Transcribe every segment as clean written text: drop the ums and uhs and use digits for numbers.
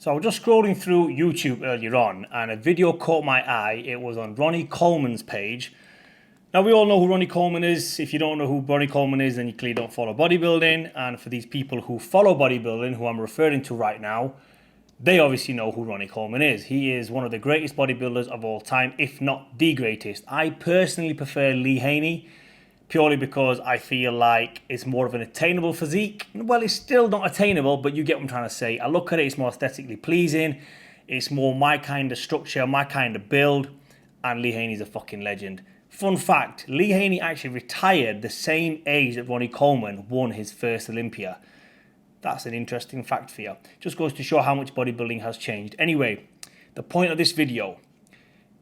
So I was just scrolling through YouTube earlier on and a video caught my eye. It was on Ronnie Coleman's page. Now we all know who Ronnie Coleman is. If you don't know who Ronnie Coleman is, then you clearly don't follow bodybuilding. And for these people who follow bodybuilding, who I'm referring to right now, they obviously know who Ronnie Coleman is. He is one of the greatest bodybuilders of all time, if not the greatest. I personally prefer Lee Haney, purely because I feel like it's more of an attainable physique. Well, it's still not attainable, but you get what I'm trying to say. I look at it, it's more aesthetically pleasing. It's more my kind of structure, my kind of build. And Lee Haney's a fucking legend. Fun fact, Lee Haney actually retired the same age that Ronnie Coleman won his first Olympia. That's an interesting fact for you. Just goes to show how much bodybuilding has changed. Anyway, the point of this video,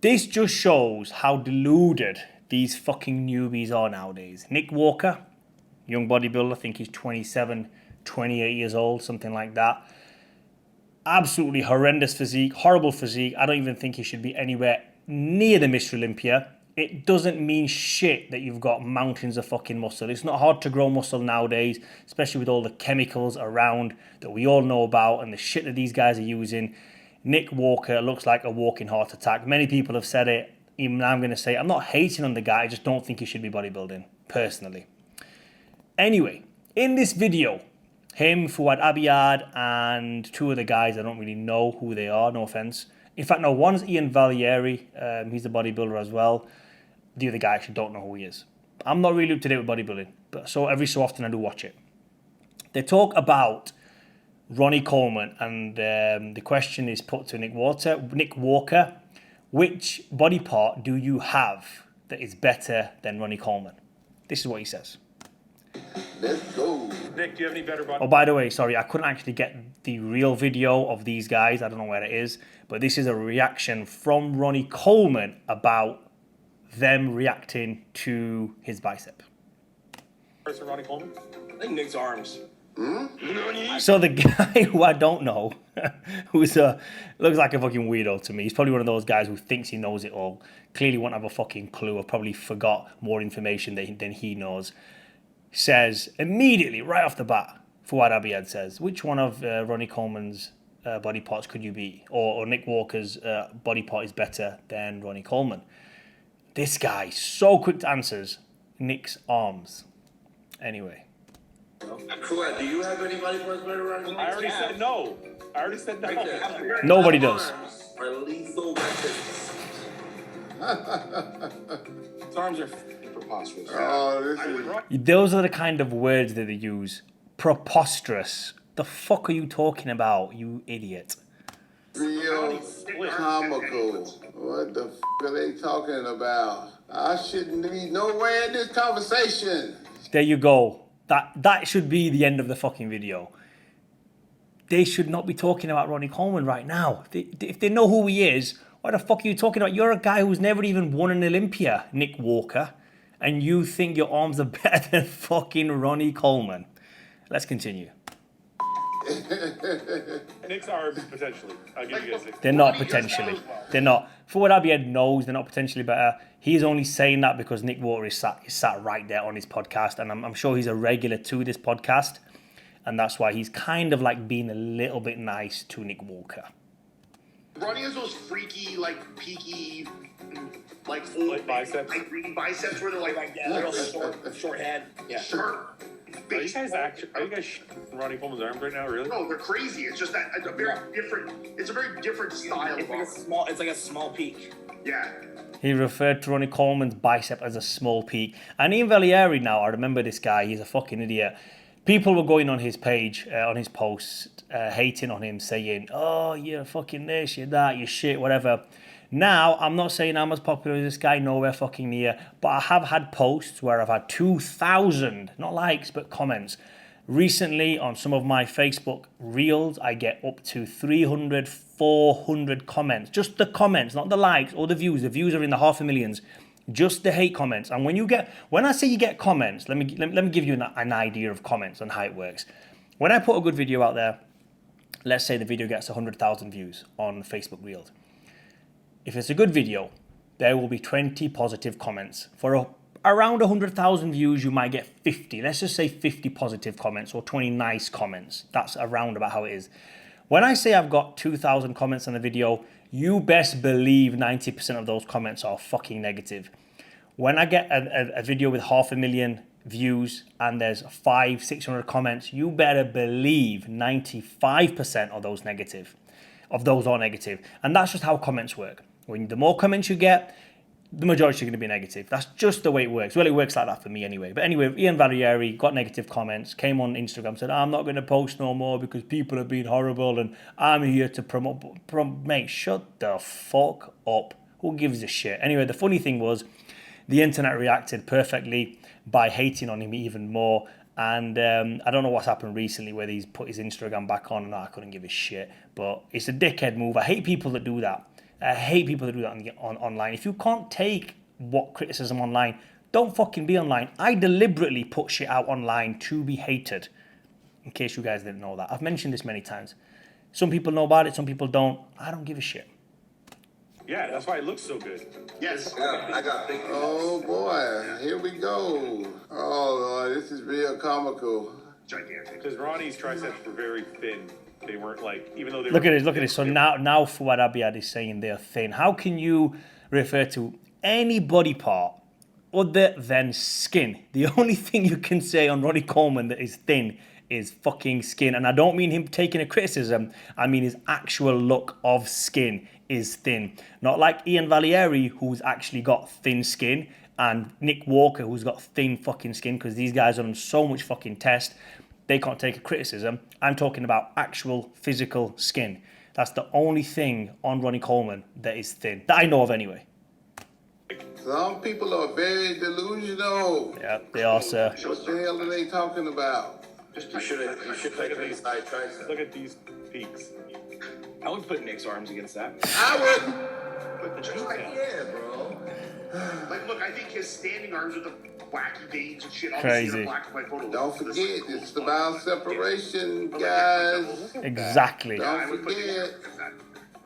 this just shows how deluded these fucking newbies are nowadays. Nick Walker, young bodybuilder, I think he's 27, 28 years old, something like that. Absolutely horrendous physique, horrible physique. I don't even think he should be anywhere near the Mr. Olympia. It doesn't mean shit that you've got mountains of fucking muscle. It's not hard to grow muscle nowadays, especially with all the chemicals around that we all know about and the shit that these guys are using. Nick Walker looks like a walking heart attack. Many people have said it. Even I'm going to say, I'm not hating on the guy, I just don't think he should be bodybuilding, personally. Anyway, in this video, him, Fouad Abiad, and two of the guys, I don't really know who they are, no offense. In fact, no, one's Ian Valieri, he's a bodybuilder as well. The other guy, I actually don't know who he is. I'm not really up to date with bodybuilding, but so every so often I do watch it. They talk about Ronnie Coleman, and the question is put to Nick Walker, which body part do you have that is better than Ronnie Coleman? This is what he says. Let's go. Nick, do you have any better body? Oh, by the way, sorry, I couldn't actually get the real video of these guys. I don't know where it is, but this is a reaction from Ronnie Coleman about them reacting to his bicep. Person Ronnie Coleman? I think Nick's arms. So the guy who I don't know, who's looks like a fucking weirdo to me. He's probably one of those guys who thinks he knows it all. Clearly won't have a fucking clue. I've probably forgot more information than he knows. Says immediately, right off the bat, Fouad Abiad says, which one of Ronnie Coleman's body parts could you be? Or Nick Walker's body part is better than Ronnie Coleman? This guy, so quick to answers, Nick's arms. Anyway. Fouad, do you have any body parts better than I already said no. Nobody does. Are lethal weapons. His arms are preposterous. Oh, this is... Those are the kind of words that they use. Preposterous. The fuck are you talking about, you idiot? Real comical. What the f*** are they talking about? I shouldn't be nowhere in this conversation. There you go. That should be the end of the fucking video. They should not be talking about Ronnie Coleman right now. If they know who he is, what the fuck are you talking about? You're a guy who's never even won an Olympia, Nick Walker, and you think your arms are better than fucking Ronnie Coleman. Let's continue. Nick's arms, potentially. I'll give you guys They're not potentially. They're not. For what Abiad knows, they're not potentially better. He's only saying that because Nick Walker is sat right there on his podcast, and I'm sure he's a regular to this podcast, and that's why he's kind of like being a little bit nice to Nick Walker. Ronnie has those freaky, like, peaky, like, full Like biceps? Like, biceps where they're like Little short head. Yeah. sure. Are you guys Ronnie Coleman's arms right now, really? No, they're crazy. It's just that it's a very different. It's a very different style. It's like a small peak. Yeah. He referred to Ronnie Coleman's bicep as a small peak. And Ian Valieri now, I remember this guy, he's a fucking idiot. People were going on his page, on his post, hating on him, saying, oh, you're fucking this, you're that, you're shit, whatever. Now, I'm not saying I'm as popular as this guy, nowhere fucking near, but I have had posts where I've had 2,000, not likes, but comments. Recently, on some of my Facebook reels, I get up to 300, 400 comments. Just the comments, not the likes or the views. The views are in the half a millions. Just the hate comments. And when I say you get comments, let me give you an idea of comments and how it works. When I put a good video out there, let's say the video gets 100,000 views on Facebook Reels. If it's a good video, there will be 20 positive comments. For around 100,000 views, you might get 50. Let's just say 50 positive comments or 20 nice comments. That's around about how it is. When I say I've got 2,000 comments on the video, you best believe 90% of those comments are fucking negative. When I get a video with 500,000 views and there's 500-600 comments, you better believe 95% of those are negative. And that's just how comments work. The more comments you get, the majority are going to be negative. That's just the way it works. Well, it works like that for me anyway. But anyway, Ian Valieri got negative comments, came on Instagram, said, I'm not going to post no more because people are being horrible and I'm here to promote. Mate, shut the fuck up. Who gives a shit? Anyway, the funny thing was the internet reacted perfectly by hating on him even more. And I don't know what's happened recently where he's put his Instagram back on and I couldn't give a shit. But it's a dickhead move. I hate people that do that. I hate people that do that online. If you can't take what criticism online, don't fucking be online. I deliberately put shit out online to be hated. In case you guys didn't know that. I've mentioned this many times. Some people know about it, some people don't. I don't give a shit. Yeah, that's why it looks so good. Yes. Yeah, I got big. Oh boy, here we go. Oh Lord, this is real comical. Gigantic. Because Ronnie's triceps were very thin. They weren't like, even though they Look were... at this. So now Fuad Abiad is saying they're thin. How can you refer to any body part other than skin? The only thing you can say on Ronnie Coleman that is thin is fucking skin. And I don't mean him taking a criticism. I mean his actual look of skin is thin. Not like Ian Valieri, who's actually got thin skin, and Nick Walker, who's got thin fucking skin, because these guys are on so much fucking test. They can't take a criticism. I'm talking about actual physical skin. That's the only thing on Ronnie Coleman that is thin. That I know of anyway. Some people are very delusional. Yeah, they are, sir. What the hell are they talking about? You should take a these side tricep. Look at these peaks. I would put Nick's arms against that. I wouldn't. But just like, Yeah, bro. like, look, I think his standing arms with the wacky veins and shit. Crazy. Black and white photo. Don't forget, it's about separation, guys. Exactly. Don't forget.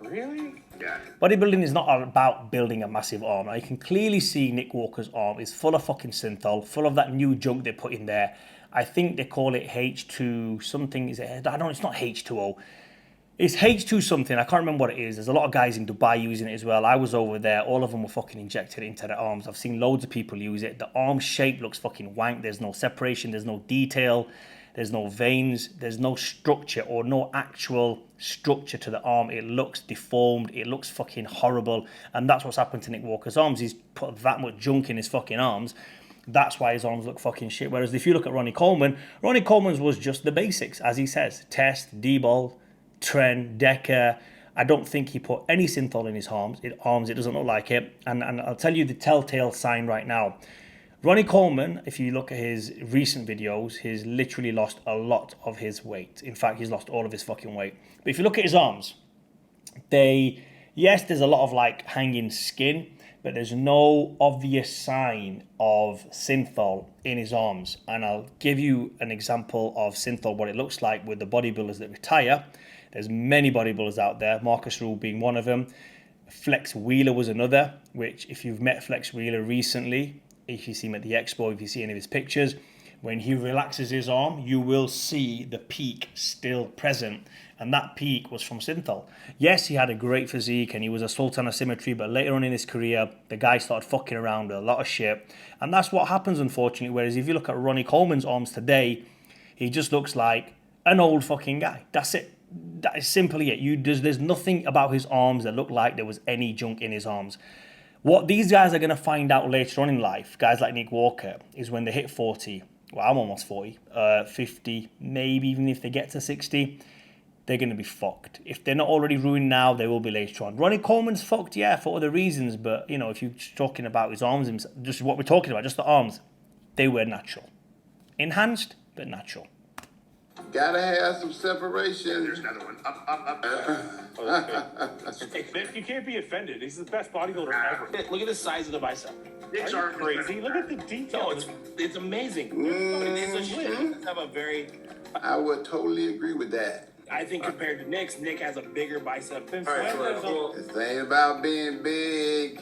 Really? Yeah. Bodybuilding is not about building a massive arm. Now, you can clearly see Nick Walker's arm is full of fucking synthol, full of that new junk they put in there. I think they call it H2 something. Is it? I don't know. It's not H2O. It's H2 something. I can't remember what it is. There's a lot of guys in Dubai using it as well. I was over there. All of them were fucking injected into their arms. I've seen loads of people use it. The arm shape looks fucking wank. There's no separation. There's no detail. There's no veins. There's no structure or no actual structure to the arm. It looks deformed. It looks fucking horrible. And that's what's happened to Nick Walker's arms. He's put that much junk in his fucking arms. That's why his arms look fucking shit. Whereas if you look at Ronnie Coleman's was just the basics, as he says. Test, D-ball, Tren, Decker. I don't think he put any synthol in his arms. It doesn't look like it. And I'll tell you the telltale sign right now. Ronnie Coleman, if you look at his recent videos, he's literally lost a lot of his weight. In fact, he's lost all of his fucking weight. But if you look at his arms, yes, there's a lot of like hanging skin, but there's no obvious sign of synthol in his arms. And I'll give you an example of synthol, what it looks like with the bodybuilders that retire. There's many bodybuilders out there, Marcus Rule being one of them. Flex Wheeler was another, which if you've met Flex Wheeler recently, if you see him at the expo, if you see any of his pictures, when he relaxes his arm, you will see the peak still present. And that peak was from synthol. Yes, he had a great physique and he was a sultan of symmetry, but later on in his career, the guy started fucking around with a lot of shit. And that's what happens, unfortunately. Whereas if you look at Ronnie Coleman's arms today, he just looks like an old fucking guy. That's it. That is simply it. There's nothing about his arms that look like there was any junk in his arms. What these guys are going to find out later on in life, guys like Nick Walker, is when they hit 40. Well, I'm almost 40. 50, maybe even if they get to 60, they're going to be fucked. If they're not already ruined now, they will be later on. Ronnie Coleman's fucked, yeah, for other reasons. But, you know, if you're talking about his arms, just what we're talking about, just the arms, they were natural. Enhanced, but natural. Gotta have some separation. There's another one. Up. Nick, you can't be offended. He's the best bodybuilder ever. Look at the size of the bicep. Nick's Are arm you is crazy? Look at the No, details. it's amazing. It's a shit. Have a very. I would totally agree with that. I think compared to Nick's, Nick has a bigger bicep. Then All right, Slam so does This ain't about being big,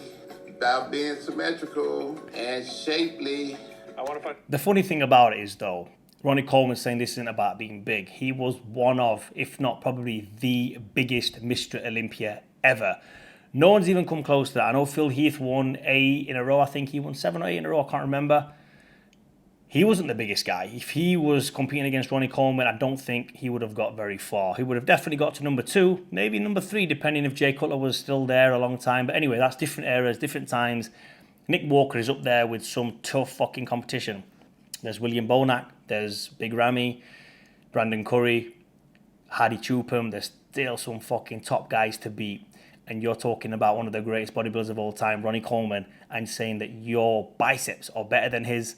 about being symmetrical and shapely. I want to find. The funny thing about it is, though, Ronnie Coleman saying this isn't about being big. He was one of, if not probably the biggest Mr. Olympia ever. No one's even come close to that. I know Phil Heath won 8 in a row. I think he won 7 or 8 in a row. I can't remember. He wasn't the biggest guy. If he was competing against Ronnie Coleman, I don't think he would have got very far. He would have definitely got to number 2, maybe number 3, depending if Jay Cutler was still there a long time. But anyway, that's different eras, different times. Nick Walker is up there with some tough fucking competition. There's William Bonac, there's Big Ramy, Brandon Curry, Hardy Chupam. There's still some fucking top guys to beat. And you're talking about one of the greatest bodybuilders of all time, Ronnie Coleman, and saying that your biceps are better than his.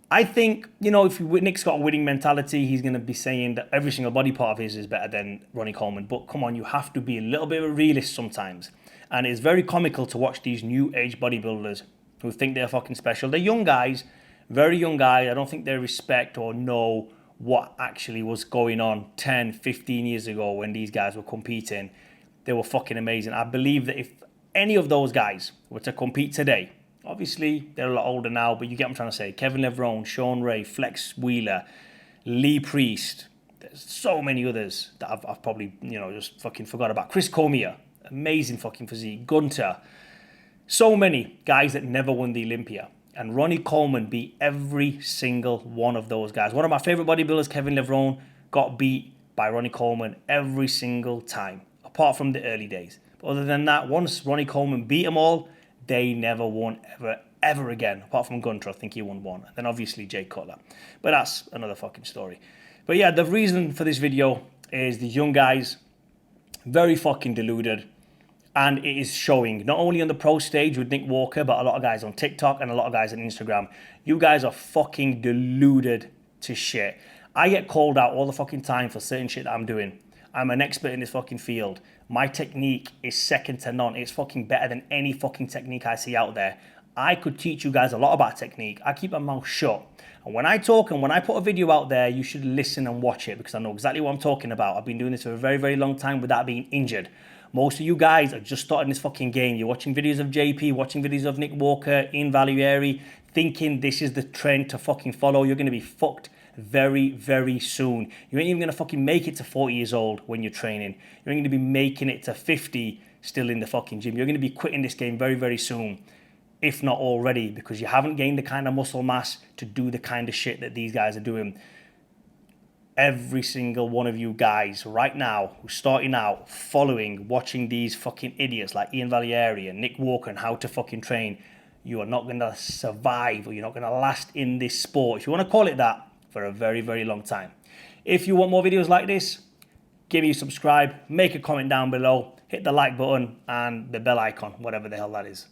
I think, you know, if Nick's got a winning mentality, he's going to be saying that every single body part of his is better than Ronnie Coleman. But come on, you have to be a little bit of a realist sometimes. And it's very comical to watch these new age bodybuilders who think they're fucking special. They're young guys, very young guys. I don't think they respect or know what actually was going on 10, 15 years ago when these guys were competing. They were fucking amazing. I believe that if any of those guys were to compete today, obviously they're a lot older now, but you get what I'm trying to say. Kevin Levrone, Sean Ray, Flex Wheeler, Lee Priest. There's so many others that I've probably, you know, just fucking forgot about. Chris Cormier, amazing fucking physique. Gunter. So many guys that never won the Olympia. And Ronnie Coleman beat every single one of those guys. One of my favorite bodybuilders, Kevin Levrone, got beat by Ronnie Coleman every single time, apart from the early days. But other than that, once Ronnie Coleman beat them all, they never won ever again, apart from Gunter. I think he won 1. And then obviously Jay Cutler. But that's another fucking story. But yeah, the reason for this video is the young guys, very fucking deluded. And it is showing, not only on the pro stage with Nick Walker, but a lot of guys on TikTok and a lot of guys on Instagram. You guys are fucking deluded to shit. I get called out all the fucking time for certain shit that I'm doing. I'm an expert in this fucking field. My technique is second to none. It's fucking better than any fucking technique I see out there. I could teach you guys a lot about technique. I keep my mouth shut. And when I talk and when I put a video out there, you should listen and watch it because I know exactly what I'm talking about. I've been doing this for a very, very long time without being injured. Most of you guys are just starting this fucking game. You're watching videos of JP, watching videos of Nick Walker, Ian Valieri, thinking this is the trend to fucking follow. You're going to be fucked very, very soon. You ain't even going to fucking make it to 40 years old when you're training. You ain't going to be making it to 50 still in the fucking gym. You're going to be quitting this game very, very soon, if not already, because you haven't gained the kind of muscle mass to do the kind of shit that these guys are doing. Every single one of you guys right now who's starting out, following, watching these fucking idiots like Ian Valieri and Nick Walker and how to fucking train, you are not going to survive or you're not going to last in this sport, if you want to call it that, for a very, very long time. If you want more videos like this, give me a subscribe, make a comment down below, hit the like button and the bell icon, whatever the hell that is.